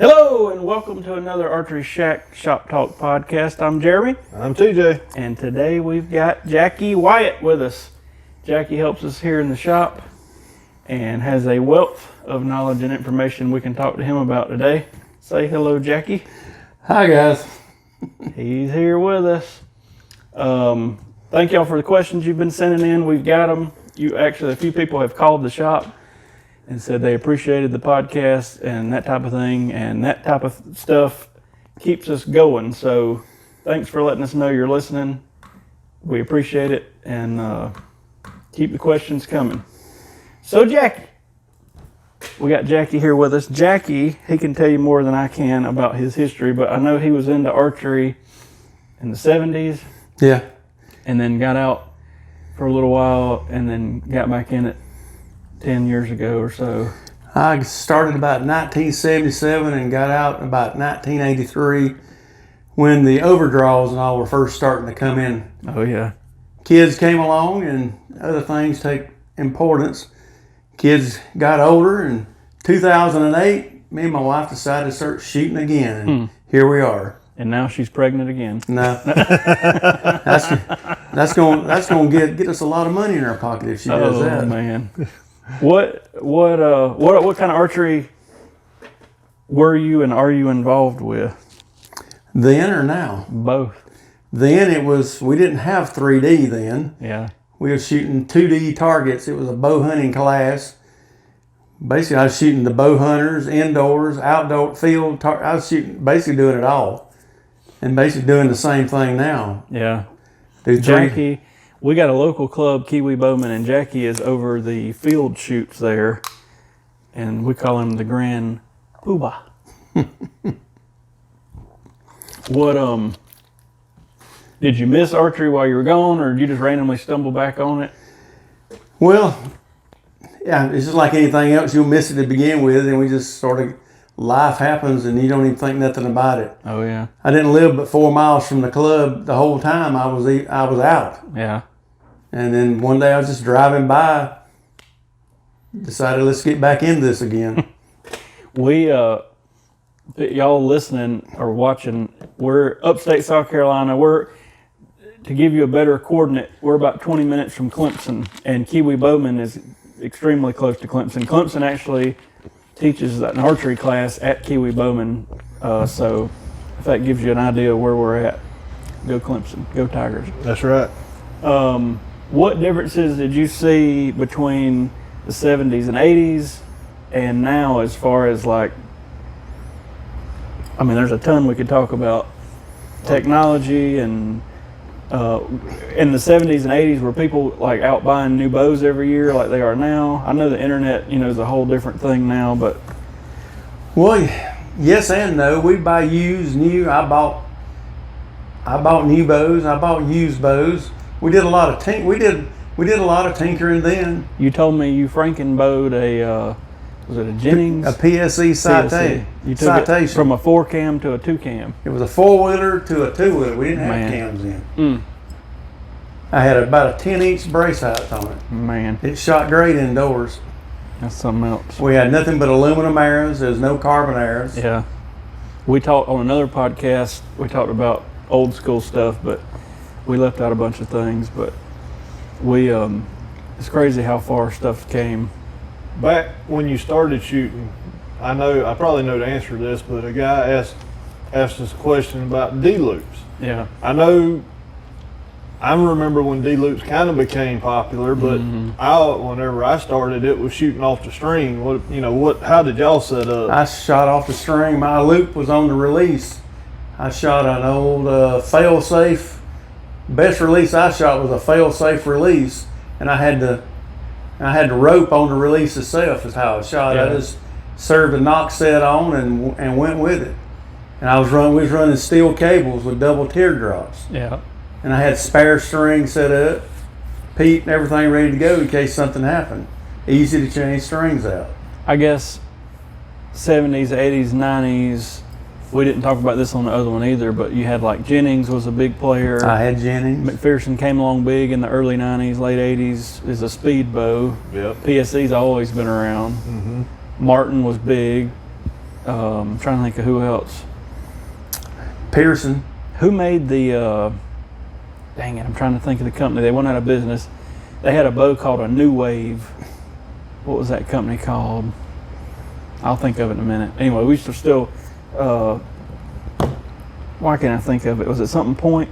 Hello and welcome to another Archeryshack Shoptalk Podcast. I'm Jeremy. I'm TJ. And today we've got Jackie Wyatt with us. Jackie helps us here in the shop and has a wealth of knowledge and information we can talk to him about today. Say hello, Jackie. Hi, guys. He's here with us. Thank y'all for the questions you've been sending in. We've got them. A few people have called the shop and said they appreciated the podcast and that type of thing, and that type of stuff keeps us going. So thanks for letting us know you're listening. We appreciate it, and keep the questions coming. So Jackie, we got Jackie here with us. Jackie, he can tell you more than I can about his history, but I know he was into archery in the 70s. Yeah. And then got out for a little while and then got back in it 10 years ago or so. I started about 1977 and got out about 1983 when the overdraws and all were first starting to come in. Oh, yeah. Kids came along and other things take importance. Kids got older. In 2008, me and my wife decided to start shooting again. And here we are. And now she's pregnant again. No, that's going to get us a lot of money in our pocket if she does that. Oh man, what kind of archery were you and are you involved with? Then or now? Both. Then we didn't have 3D then. Yeah. We were shooting 2D targets. It was a bow hunting class. Basically, I was shooting the bow hunters, indoors, outdoor, field. I was basically doing it all. And basically doing the same thing now. Yeah. Jackie, we got a local club, Kiwi Bowman, and Jackie is over the field shoots there. And we call him the Grand Poobah. Did you miss archery while you were gone, or did you just randomly stumble back on it? Well, yeah, it's just like anything else. You'll miss it to begin with, and we just sort of, life happens and you don't even think nothing about it. Oh yeah. I didn't live but 4 miles from the club the whole time I was out. Yeah. And then one day I was just driving by, decided let's get back into this again. We y'all listening or watching, we're upstate South Carolina. To give you a better coordinate, we're about 20 minutes from Clemson, and Kiwi Bowman is extremely close to Clemson. Clemson actually teaches an archery class at Kiwi Bowman, so if that gives you an idea of where we're at, go Clemson, go Tigers. That's right. What differences did you see between the 70s and 80s and now, as far as there's a ton we could talk about technology and in the 70s and 80s, were people out buying new bows every year like they are now? I know the internet, is a whole different thing now, but. Well, yes and no. We buy used, new. I bought new bows. I bought used bows. We did a lot of tinkering then. You told me you Franken bowed was it a Jennings? A PSE Citation. You took it from a 4-cam to a 2-cam. It was a 4-wheeler to a 2-wheeler. We didn't have cams in. I had about a 10-inch brace height on it. Man. It shot great indoors. That's something else. We had nothing but aluminum arrows. There was no carbon arrows. Yeah. We talked on another podcast, we talked about old school stuff, but we left out a bunch of things. But it's crazy how far stuff came. Back when you started shooting, I probably know the answer to this, but a guy asked us a question about D-loops. Yeah. I remember when D-loops kind of became popular, but whenever I started, it was shooting off the string. How did y'all set up? I shot off the string. My loop was on the release. I shot an old fail-safe. Best release I shot was a fail-safe release, and I had the rope on the release itself is how I shot. Yeah. I just served a knock set on and went with it. And we was running steel cables with double teardrops. Yeah. And I had spare string set up, Pete and everything ready to go in case something happened. Easy to change strings out. I guess 70s, 80s, 90s, we didn't talk about this on the other one either, but you had Jennings was a big player. I had Jennings. McPherson came along big in the early 90s, late 80s, is a speed bow. Yep. PSE's always been around. Martin was big. I'm trying to think of who else. Pearson. Who made the, dang it, I'm trying to think of the company. They went out of business. They had a bow called a New Wave. What was that company called? I'll think of it in a minute. Anyway, we used to still, why can't I think of it? Was it something Point?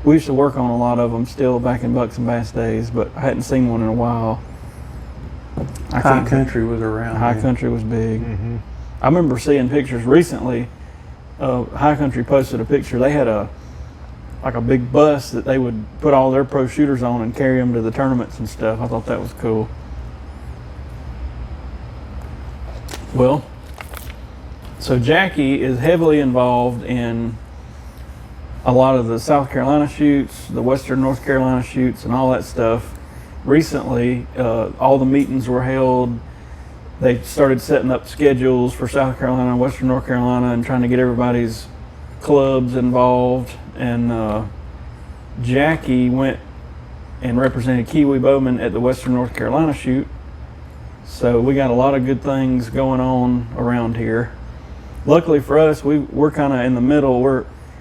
We used to work on a lot of them still back in Bucks and Bass days, but I hadn't seen one in a while. High Country was around. High Country was big. Mm-hmm. I remember seeing pictures recently. High Country posted a picture. They had a big bus that they would put all their pro shooters on and carry them to the tournaments and stuff. I thought that was cool. Well, so Jackie is heavily involved in a lot of the South Carolina shoots, the Western North Carolina shoots, and all that stuff. Recently, all the meetings were held. They started setting up schedules for South Carolina and Western North Carolina and trying to get everybody's clubs involved. And Jackie went and represented Kiwi Bowman at the Western North Carolina shoot. So we got a lot of good things going on around here. Luckily for us, we're kind of in the middle.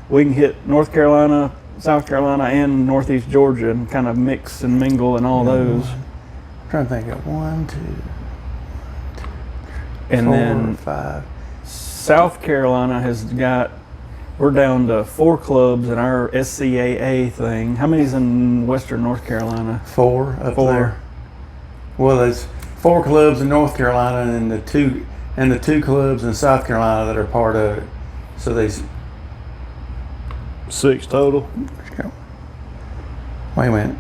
We can hit North Carolina, South Carolina, and Northeast Georgia and kind of mix and mingle and all those. I'm trying to think of 1, 2, And 4, then 5. South Carolina we're down to 4 clubs in our SCAA thing. How many's in Western North Carolina? 4 up 4. there. Well, there's 4 clubs in North Carolina and the two clubs in South Carolina that are part of it. So there's 6 total. Wait a minute.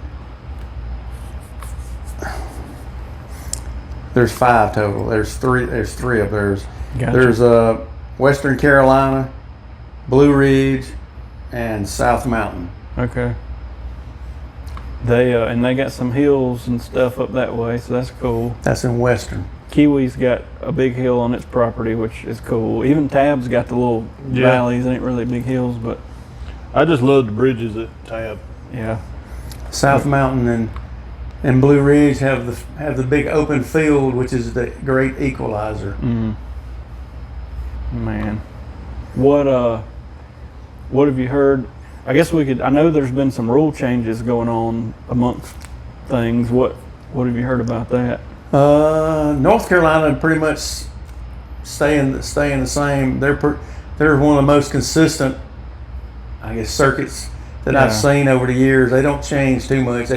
There's 5 total. There's 3 of theirs. Gotcha. There's Western Carolina, Blue Ridge, and South Mountain. Okay. They got some hills and stuff up that way, so that's cool. That's in Western. Kiwi's got a big hill on its property, which is cool. Even Tab's got the little valleys. They ain't really big hills, but I just love the bridges at Tab. yeah. South Mountain and Blue Ridge have the big open field, which is the great equalizer. Man, what have you heard? I guess I know there's been some rule changes going on amongst things. What have you heard about that? North Carolina pretty much staying the same. They're one of the most consistent, I guess, circuits that I've seen over the years. They don't change too much.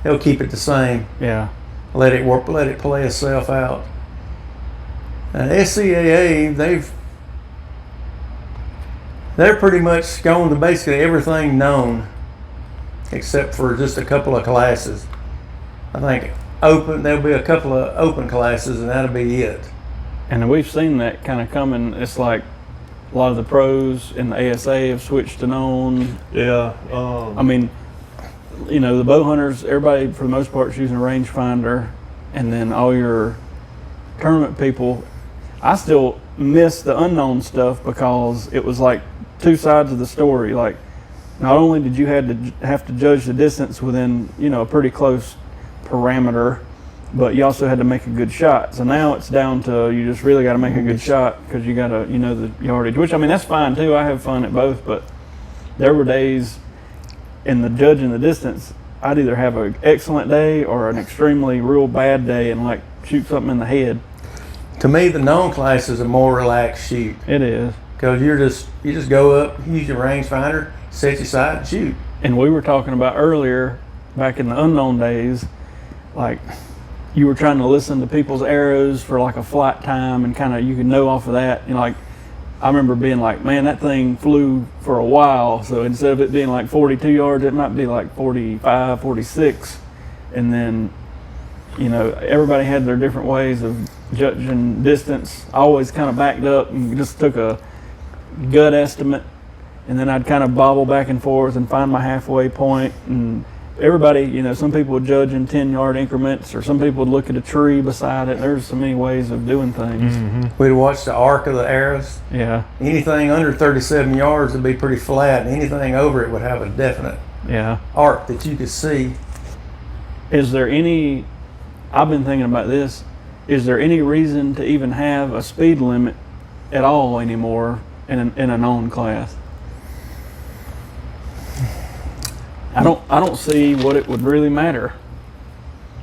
They'll keep it the same. Yeah. Let it play itself out. And SCAA, they're pretty much going to basically everything known, except for just a couple of classes. I think there'll be a couple of open classes, and that'll be it. And we've seen that kind of coming. It's like a lot of the pros in the ASA have switched to known. Yeah. I mean, the bow hunters, everybody for the most part is using a rangefinder, and then all your tournament people. I still miss the unknown stuff because it was like 2 sides of the story. Like, not only did you have to judge the distance within a pretty close parameter, but you also had to make a good shot. So now it's down to you just really got to make a good shot because you got to the yardage. Which, I mean, that's fine too. I have fun at both, but there were days in the judging the distance, I'd either have an excellent day or an extremely real bad day and like shoot something in the head. To me, the known class is a more relaxed shoot. It is. Because you just go up, use your rangefinder, set your sight, and shoot. And we were talking about earlier, back in the unknown days, like you were trying to listen to people's arrows for like a flight time and kind of you could know off of that. Like I remember being like, man, that thing flew for a while. So instead of it being like 42 yards, it might be like 45, 46. And then, everybody had their different ways of judging distance. I always kind of backed up and just took a gut estimate, and then I'd kind of bobble back and forth and find my halfway point. And everybody, some people would judge in 10-yard increments, or some people would look at a tree beside it. There's so many ways of doing things. Mm-hmm. We'd watch the arc of the arrows. Yeah. Anything under 37 yards would be pretty flat, and anything over it would have a definite arc that you could see. Is there any, I've been thinking about this, is there any reason to even have a speed limit at all anymore in a known class? I don't see what it would really matter.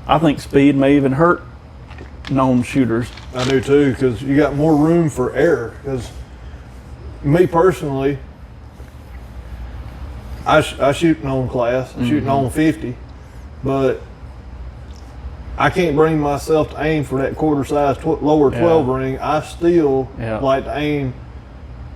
I think speed may even hurt known shooters. I do too, because you got more room for error. Because me personally, I shoot known class, I shoot known 50, but I can't bring myself to aim for that quarter size lower 12 ring. I still like to aim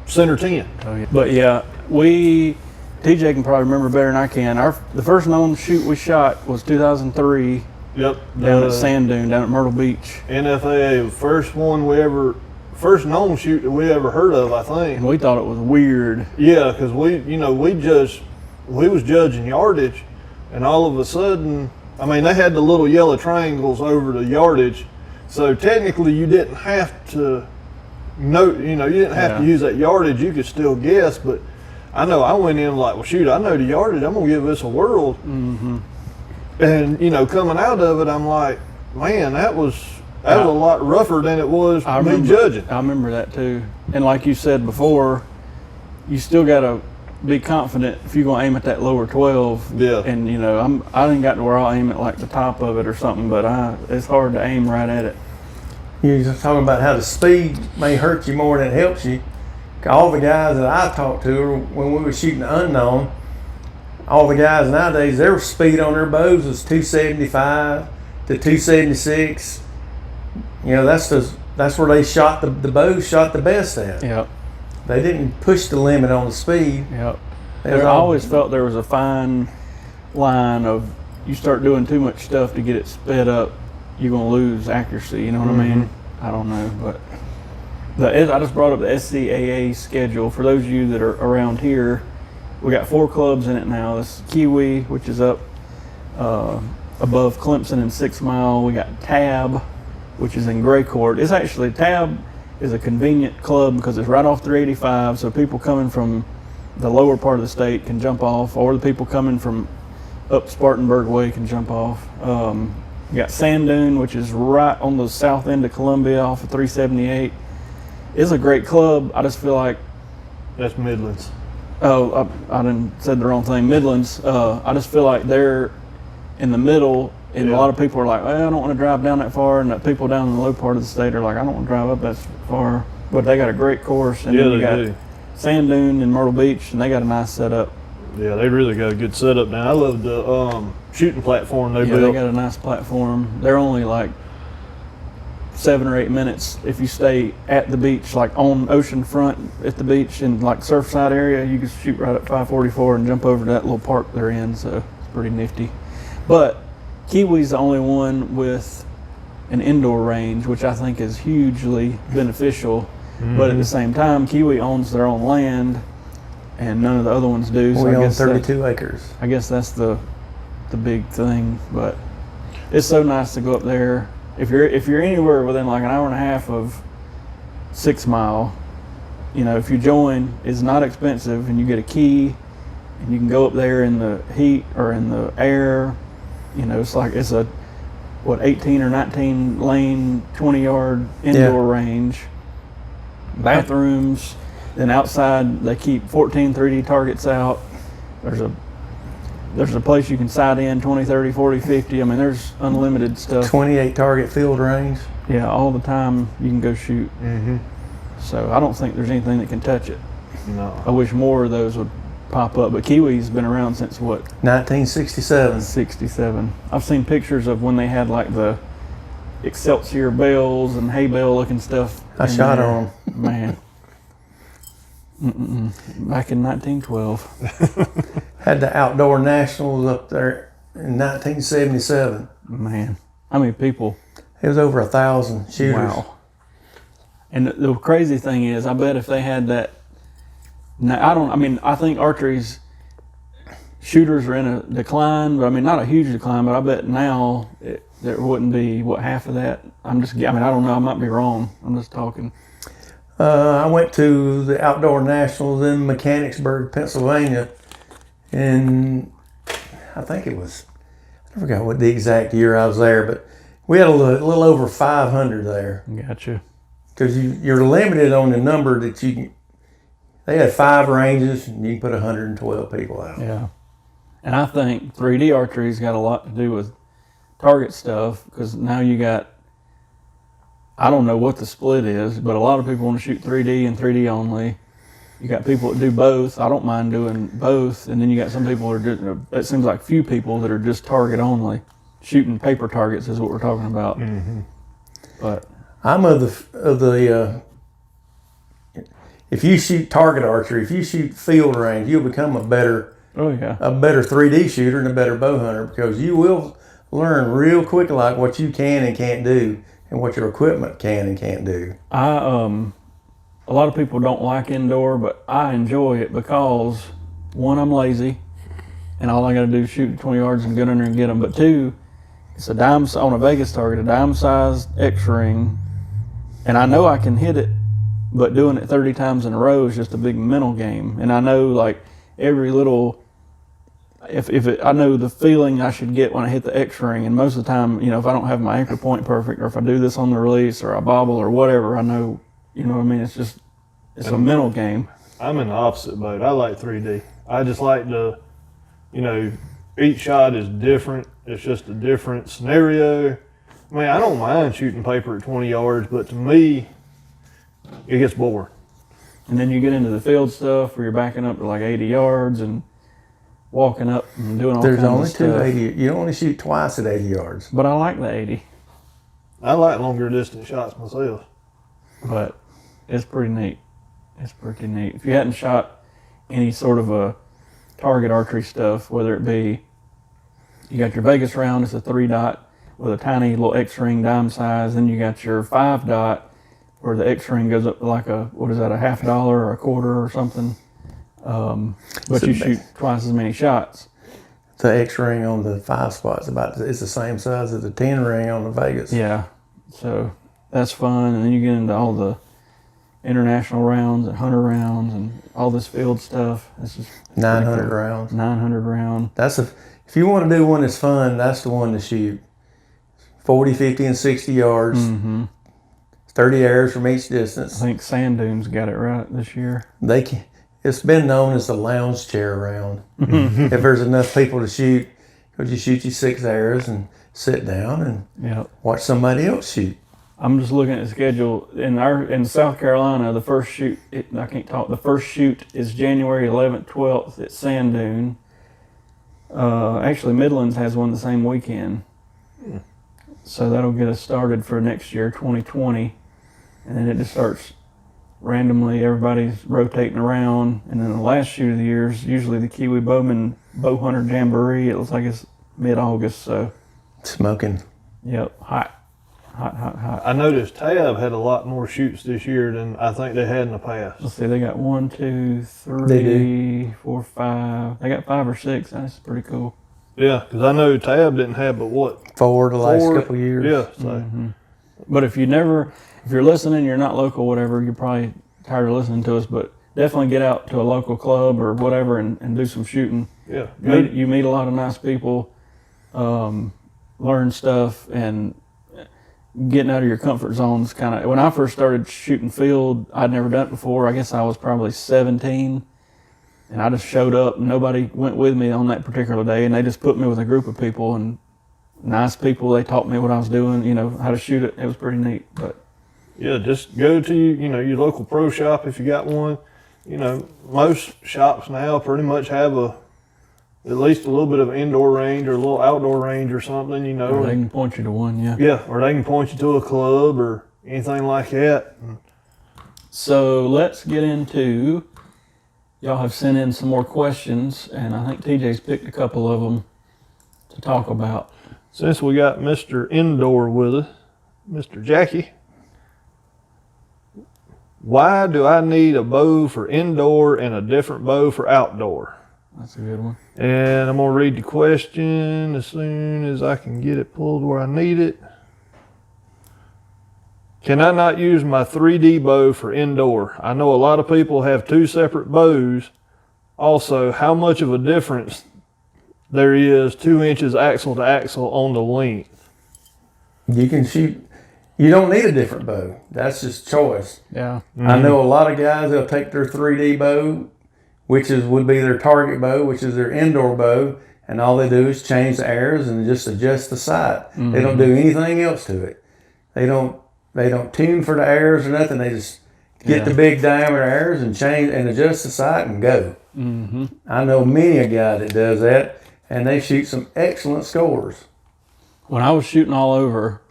center 10. Oh, yeah. But yeah, TJ can probably remember better than I can. The first known shoot we shot was 2003. Yep. Down at Sand Dune, down at Myrtle Beach. NFAA, first known shoot that we ever heard of, I think. And we thought it was weird. Yeah, because we was judging yardage, and all of a sudden, I mean, they had the little yellow triangles over the yardage, so technically you didn't have to to use that yardage. You could still guess, but I know I went in like, well, shoot, I know the yardage. I'm gonna give this a whirl. Mm-hmm. And coming out of it, I'm like, man, that was a lot rougher than it was me judging. I remember that too. And like you said before, you still gotta be confident if you're gonna aim at that lower 12. Yeah. And I didn't got to where I'll aim at like the top of it or something, but it's hard to aim right at it. You're just talking about how the speed may hurt you more than it helps you. All the guys that I talked to when we were shooting the unknown, all the guys nowadays, their speed on their bows was 275 to 276. That's where they shot the bows shot the best at. Yep. They didn't push the limit on the speed. Yep. I always felt there was a fine line of you start doing too much stuff to get it sped up, you're gonna lose accuracy. You know what I mean? I don't know, but I just brought up the SCAA schedule for those of you that are around here. We got 4 clubs in it now. This Kiwi, which is up above Clemson and 6 Mile. We got Tab, which is in Gray Court. It's actually, Tab is a convenient club because it's right off 385, so people coming from the lower part of the state can jump off, or the people coming from up Spartanburg Way can jump off. We got Sand Dune, which is right on the south end of Columbia off of 378. It's a great club. I just feel like... That's Midlands. Oh, I done said the wrong thing. Midlands. I just feel like they're in the middle, and a lot of people are like, well, I don't want to drive down that far, and the people down in the low part of the state are like, I don't want to drive up that far. But they got a great course, and then you got Sand Dune and Myrtle Beach, and they got a nice setup. Yeah, they really got a good setup now. I love the shooting platform they built. Yeah, they got a nice platform. They're only like 7 or 8 minutes if you stay at the beach, like on ocean front at the beach in like Surfside area. You can shoot right at 544 and jump over to that little park they're in, so it's pretty nifty. But Kiwi's the only one with an indoor range, which I think is hugely beneficial. But at the same time, Kiwi owns their own land and none of the other ones do. So we own 32 acres. I guess that's the big thing, but it's so nice to go up there. If you're anywhere within like an hour and a half of 6 Mile, if you join, it's not expensive, and you get a key, and you can go up there in the heat or in the air. It's a 18 or 19 lane, 20-yard indoor range, bathrooms. Then outside they keep 14 3D targets out. There's a place you can sight in 20, 30, 40, 50. I mean, there's unlimited stuff. 28 target field range. Yeah, all the time you can go shoot. So I don't think there's anything that can touch it. No. I wish more of those would pop up. But Kiwi's been around since what? 1967. 67. I've seen pictures of when they had like the Excelsior bells and hay bale looking stuff. I shot on them. Man. Back in 1912. Had the outdoor nationals up there in 1977. Man, how many people? It was over 1,000 shooters. Wow. And the crazy thing is, I bet if they had that, I think archery's shooters are in a decline, but not a huge decline, but I bet now there wouldn't be, half of that? I don't know, I might be wrong. I'm just talking. I went to the outdoor nationals in Mechanicsburg, Pennsylvania, and I think I forgot what the exact year I was there, but We had a little over 500 there. Gotcha. Because you're limited on the number that you can. They had 5 ranges, and you can put 112 people out. Yeah. And I think 3D archery's got a lot to do with target stuff, because now you got, I don't know what the split is, but a lot of people want to shoot 3D and 3D only. You got people that do both. I don't mind doing both. And then you got some people that are just, it seems like few people that are just target only. Shooting paper targets is what we're talking about. Mm-hmm. But I'm of the if you shoot target archery, if you shoot field range, you'll become a better 3D shooter and a better bow hunter, because you will learn real quick like what you can and can't do and what your equipment can and can't do. A lot of people don't like indoor, but I enjoy it because, one, I'm lazy, and all I got to do is shoot 20 yards and get in there and get them. But two, it's a dime on a Vegas target, a dime-sized X-ring, and I know I can hit it, but doing it 30 times in a row is just a big mental game. And I know, like, every little, I know the feeling I should get when I hit the X-ring, and most of the time, if I don't have my anchor point perfect, or if I do this on the release, or I bobble, or whatever, I know. You know what I mean? It's a mental game. I'm in the opposite boat. I like 3D. I just like to, each shot is different. It's just a different scenario. I mean, I don't mind shooting paper at 20 yards, but to me, it gets boring. And then you get into the field stuff where you're backing up to like 80 yards and walking up and doing all kinds of stuff. There's only 2 80. You don't only shoot twice at 80 yards. But I like the 80. I like longer distance shots myself. But it's pretty neat. It's pretty neat. If you hadn't shot any sort of a target archery stuff, whether it be, you got your Vegas round, it's a 3-dot with a tiny little X-ring dime size. Then you got your 5-dot where the X-ring goes up to like a $50 or a quarter or something. But you shoot twice as many shots. The X-ring on the 5 spot's it's the same size as the 10 ring on the Vegas. Yeah. So that's fun. And then you get into all the international rounds and hunter rounds and all this field stuff. It's just 900 rounds. 900 round. If you want to do one that's fun, that's the one to shoot. 40, 50, and 60 yards. Mm-hmm. 30 arrows from each distance. I think Sand Dunes got it right this year. It's been known as the lounge chair round. If there's enough people to shoot, because you shoot your 6 arrows and sit down and watch somebody else shoot. I'm just looking at the schedule. In South Carolina, the first shoot, the first shoot is January 11th, 12th at Sand Dune. Actually, Midlands has one the same weekend. So that'll get us started for next year, 2020. And then it just starts randomly, everybody's rotating around. And then the last shoot of the year is usually the Kiwi Bowman Bow Hunter Jamboree. It looks like it's mid-August, so. Smoking. Yep, hot. I noticed Tab had a lot more shoots this year than I think they had in the past. Let's see, they got 1, 2, 3, 4, 5. They got 5 or 6. That's pretty cool. Yeah, because I know Tab didn't have but what? 4 the last couple of years. Yeah. So. Mm-hmm. But if you're listening, you're not local, whatever, you're probably tired of listening to us, but definitely get out to a local club or whatever and do some shooting. Yeah. You meet a lot of nice people, learn stuff, and getting out of your comfort zone is kind of, when I first started shooting field, I'd never done it before. I guess I was probably 17, and I just showed up, and nobody went with me on that particular day, and they just put me with a group of people, and nice people. They taught me what I was doing, how to shoot it. It was pretty neat. But yeah, just go to your local pro shop if you got one. Most shops now pretty much have at least a little bit of indoor range or a little outdoor range or something, Or they can point you to one, yeah. Yeah, or they can point you to a club or anything like that. So let's get into, y'all have sent in some more questions, and I think TJ's picked a couple of them to talk about. Since we got Mr. Indoor with us, Mr. Jackie, why do I need a bow for indoor and a different bow for outdoor? That's a good one. And I'm going to read the question as soon as I can get it pulled where I need it. Can I not use my 3D bow for indoor? I know a lot of people have 2 separate bows. Also, how much of a difference there is 2 inches axle to axle on the length? You can shoot. You don't need a different bow. That's just choice. Yeah. I know a lot of guys, they'll take their 3D bow, would be their target bow, which is their indoor bow, and all they do is change the arrows and just adjust the sight. They don't do anything else to it. They don't tune for the arrows or nothing. They just get the big diameter arrows and change and adjust the sight and go. I know many a guy that does that, and they shoot some excellent scores. When I was shooting all over,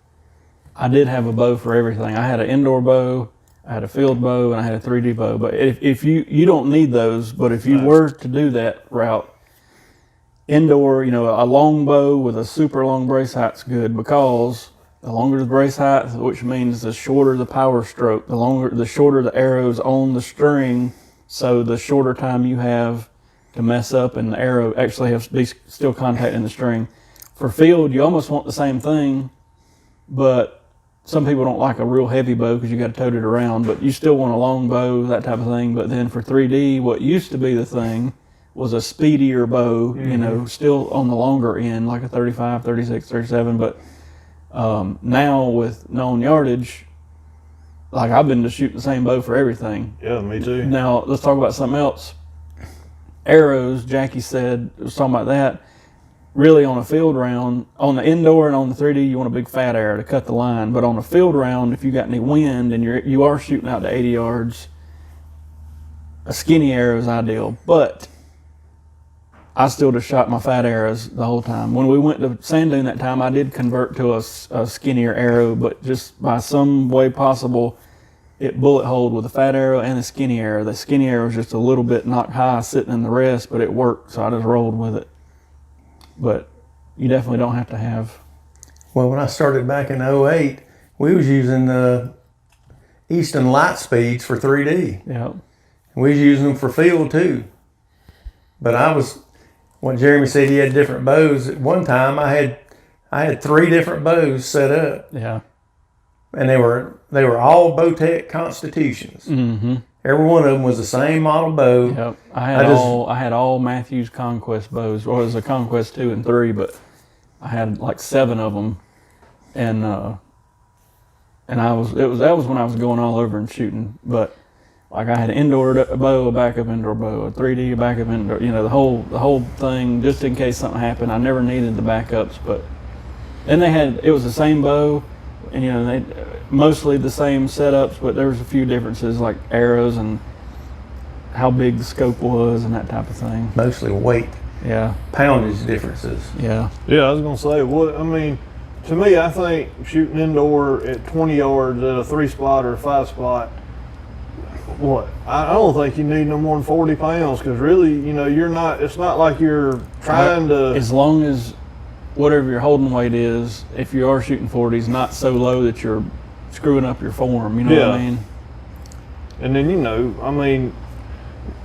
I did have a bow for everything. I had an indoor bow, I had a field bow, and I had a 3D bow. But if you don't need those, but if you were to do that route, indoor, a long bow with a super long brace height's good, because the longer the brace height, which means the shorter the power stroke, the shorter the arrows on the string, so the shorter time you have to mess up and the arrow actually has to be still contacting the string. For field, you almost want the same thing, but some people don't like a real heavy bow because you got to tote it around, but you still want a long bow, that type of thing. But then for 3D, what used to be the thing was a speedier bow, still on the longer end, like a 35, 36, 37. But now with known yardage, like I've been just shooting the same bow for everything. Yeah, me too. Now, let's talk about something else. Arrows, Jackie was talking about that. Really, on a field round, on the indoor and on the 3D, you want a big fat arrow to cut the line. But on a field round, if you got any wind and you are shooting out to 80 yards, a skinny arrow is ideal. But I still just shot my fat arrows the whole time. When we went to Sand Dune that time, I did convert to a skinnier arrow, but just by some way possible, it bullet holed with a fat arrow and a skinny arrow. The skinny arrow was just a little bit knocked high sitting in the rest, but it worked, so I just rolled with it. But you definitely don't have to have. Well, when I started back in 2008, we was using the Easton Light Speeds for 3D. Yeah. We was using them for field too. But when Jeremy said he had different bows, at one time I had 3 different bows set up. Yeah. And they were all Bowtech Constitutions. Every one of them was the same model bow. Yep. I had all Matthews Conquest bows. Well, it was a Conquest 2 and 3, but I had like 7 of them, and that was when I was going all over and shooting. But like I had an indoor bow, a backup indoor bow, a 3D, a backup indoor. The whole thing, just in case something happened. I never needed the backups, but then it was the same bow, and they mostly the same setups, but there was a few differences like arrows and how big the scope was and that type of thing. Mostly weight. Yeah. Poundage differences. Yeah. Yeah, I was gonna say, to me, I think shooting indoor at 20 yards at a 3-spot or a 5-spot, I don't think you need no more than 40 pounds, because really, it's not like you're trying to. As long as whatever your holding weight is, if you are shooting 40s, not so low that you're screwing up your form, what I mean? And then,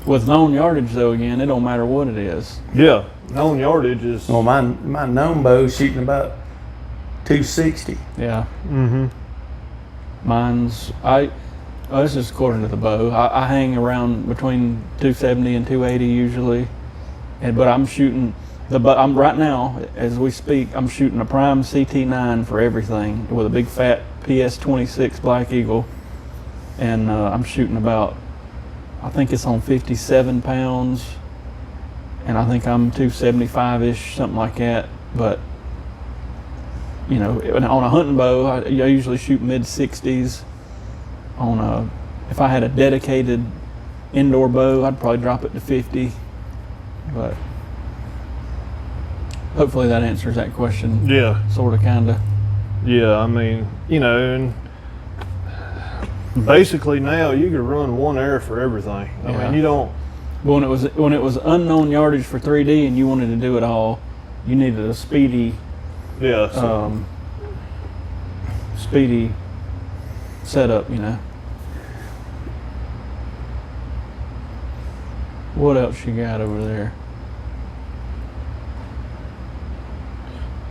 with known yardage, though, again, it don't matter what it is. Yeah, known yardage is. Well, my known bow is shooting about 260. Yeah. This is according to the bow. I hang around between 270 and 280 usually, but I'm shooting right now, as we speak, I'm shooting a prime CT9 for everything with a big fat PS26 Black Eagle, and I'm shooting about, I think it's on 57 pounds, and I think I'm 275-ish, something like that. But on a hunting bow, I usually shoot mid-60s. If I had a dedicated indoor bow, I'd probably drop it to 50, but hopefully that answers that question. Yeah. Sort of, kind of. Yeah, and basically now you can run one arrow for everything. You don't. When it was unknown yardage for 3D and you wanted to do it all, you needed a speedy. Yeah. Speedy setup, What else you got over there?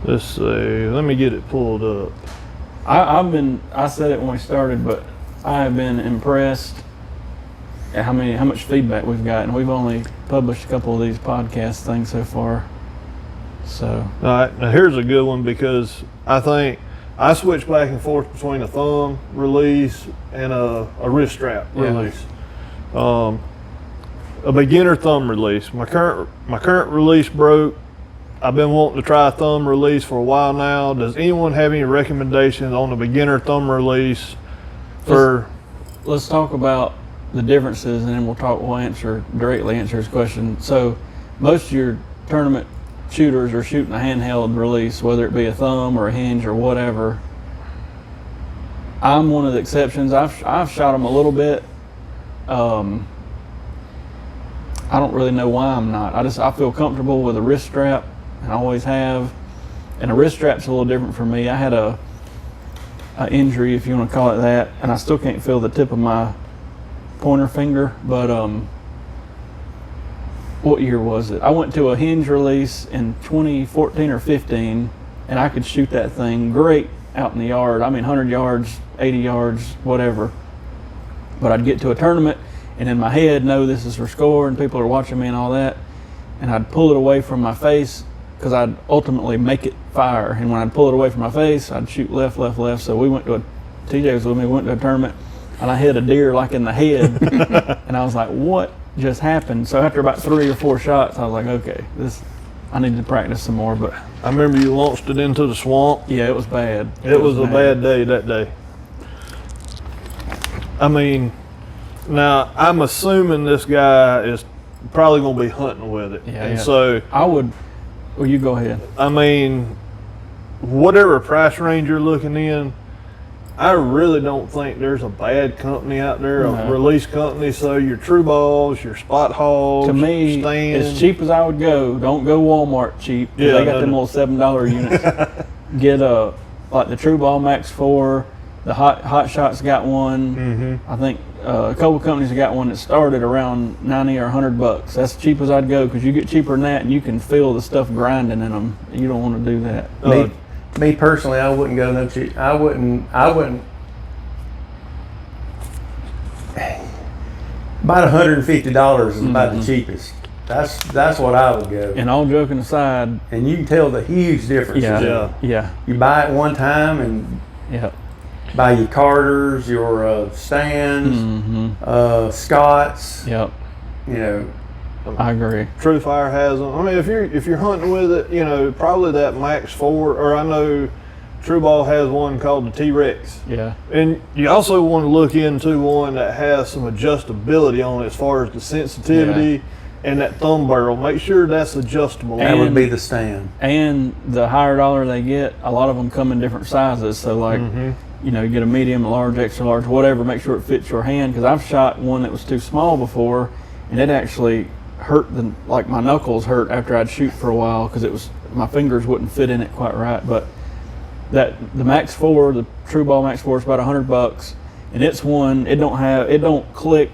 Let's see. Let me get it pulled up. I said it when we started, but I have been impressed at how much feedback we've gotten. We've only published a couple of these podcast things so far. So. All right. Now here's a good one, because I think I switch back and forth between a thumb release and a wrist strap release. A beginner thumb release. My current release broke. I've been wanting to try a thumb release for a while now. Does anyone have any recommendations on a beginner thumb release for? Let's talk about the differences, and then we'll directly answer his question. So most of your tournament shooters are shooting a handheld release, whether it be a thumb or a hinge or whatever. I'm one of the exceptions. I've shot them a little bit. I don't really know why I'm not. I feel comfortable with a wrist strap, and I always have. And a wrist strap's a little different for me. I had a injury, if you want to call it that, and I still can't feel the tip of my pointer finger. But what year was it? I went to a hinge release in 2014 or 15, and I could shoot that thing great out in the yard. I mean, 100 yards, 80 yards, whatever. But I'd get to a tournament, and in my head, no, this is for score, and people are watching me and all that, and I'd pull it away from my face because I'd ultimately make it fire. And when I'd pull it away from my face, I'd shoot left, left, left. So we went to TJ was with me, we went to a tournament, and I hit a deer like in the head, and I was like, what just happened? So after about 3 or 4 shots, I was like, okay, I need to practice some more. But I remember you launched it into the swamp. yeah, it was bad. It was a bad day that day. I mean, now I'm assuming this guy is probably going to be hunting with it. Yeah, and yeah. so Well, you go ahead. I mean, whatever price range you're looking in, I really don't think there's a bad company out there, a release company. So your True Balls, your Spot Hogs, To me, stands, as cheap as I would go, don't go Walmart cheap. Yeah, They got them little $7 units. Get like the True Ball Max 4. The Hot Shot's got one. Mm-hmm. I think a couple companies have got one that started around 90 or $100. That's cheap as I'd go, because you get cheaper than that, and you can feel the stuff grinding in them. You don't want to do that. Me personally, I wouldn't go no cheap. I wouldn't. About $150 is about the cheapest. That's what I would go. And all joking aside, And you can tell the huge difference. yeah. You buy it one time and buy your Carters, your stands, Scots. Yep. You know, I agree. True Fire has them. I mean, if you're hunting with it, you know, probably that Max 4, or I know True Ball has one called the T-Rex. Yeah. And you also want to look into one that has some adjustability on it as far as the sensitivity and that thumb barrel. Make sure that's adjustable. that would be the stand. And the higher dollar they get, a lot of them come in different sizes. So like, you know, you get a medium, a large, extra large, whatever, make sure it fits your hand. Because I've shot one that was too small before, and it actually hurt, like my knuckles hurt after I'd shoot for a while, because my fingers wouldn't fit in it quite right. But the Max 4, the True Ball Max 4 is about $100, and it's one, it don't click.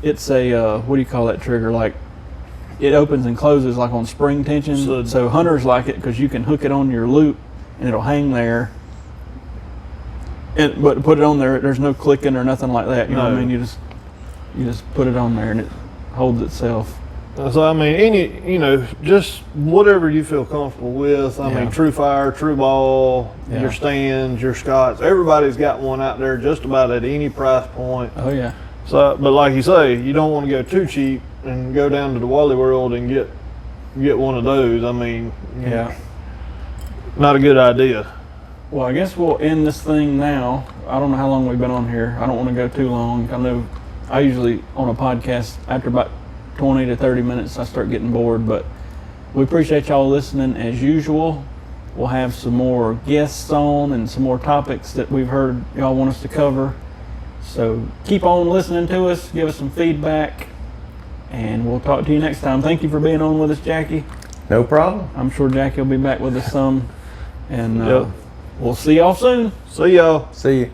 It's a, what do you call that trigger? Like, it opens and closes like on spring tension. So hunters like it because you can hook it on your loop and it'll hang there. But to put it on there, there's no clicking or nothing like that. You know what I mean? You just put it on there and it holds itself. So I mean, just whatever you feel comfortable with. I mean, True Fire, True Ball, your stands, your Scots. Everybody's got one out there just about at any price point. Oh yeah. So, but like you say, you don't want to go too cheap and go down to the Wally World and get one of those. I mean, not a good idea. Well, I guess we'll end this thing now. I don't know how long we've been on here. I don't want to go too long. I know I usually on a podcast after about 20 to 30 minutes I start getting bored, but we appreciate y'all listening as usual. We'll have some more guests on and some more topics that we've heard y'all want us to cover. So keep on listening to us, give us some feedback, and we'll talk to you next time. Thank you for being on with us, Jackie. No problem. I'm sure Jackie will be back with us some, and we'll see y'all soon. See y'all. See you.